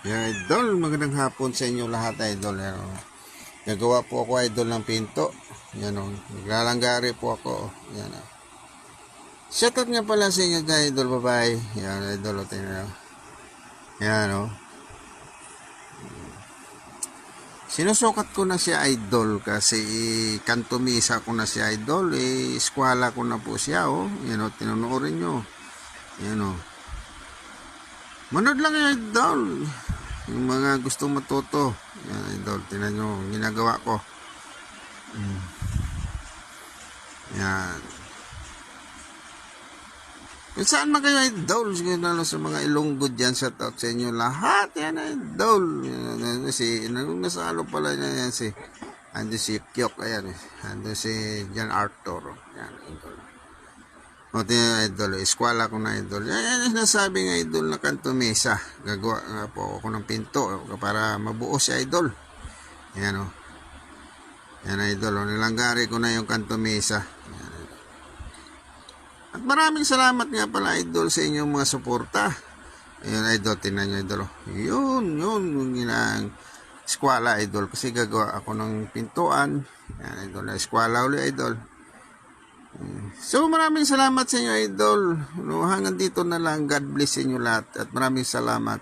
Yan, idol, magandang hapon sa inyo lahat, idol. Yan, gagawa po ako, idol, ng pinto. Yan, naglalanggari po ako. Yan, shoutout nga pala sa inyo, idol, bye-bye. Yan, idol, tingnan nyo. Yan, sinusukat ko na siya, idol, kasi kantumisa ko na siya, idol. Eskwala ko na po siya, Yan, tinunuorin nyo. Yan, manood lang yung idol. Yung mga gustong matuto. Yan, idol. Tingnan nyo. Ginagawa ko. Yan. Kung saan man kayo, idol. Siguro sa mga Ilonggo dyan. Shout out sa inyo lahat. Yan, idol. Yan, nasa ano pala niya yan si ando si Kyok. Ayan. Ando si John Arthur. Yan, idol. O, tingnan, idol. Eskwala ko na, idol. Yan, nasabi nga, idol, na kantumesa. Gagawa nga po ako ng pinto para mabuo si idol. Yan, Yan, idol. Nilanggari ko na yung kantumesa. Yan, idol. At maraming salamat nga pala, idol, sa inyong mga suporta. Ayan, idol. Tingnan nyo, idol. Yun. Yung ginang eskwala, idol. Kasi gagawa ako ng pintuan. Yan, idol. Eskwala ulit, idol. So maraming salamat sa inyo, idol. Hanggang dito na lang. God bless sa inyo lahat at maraming salamat.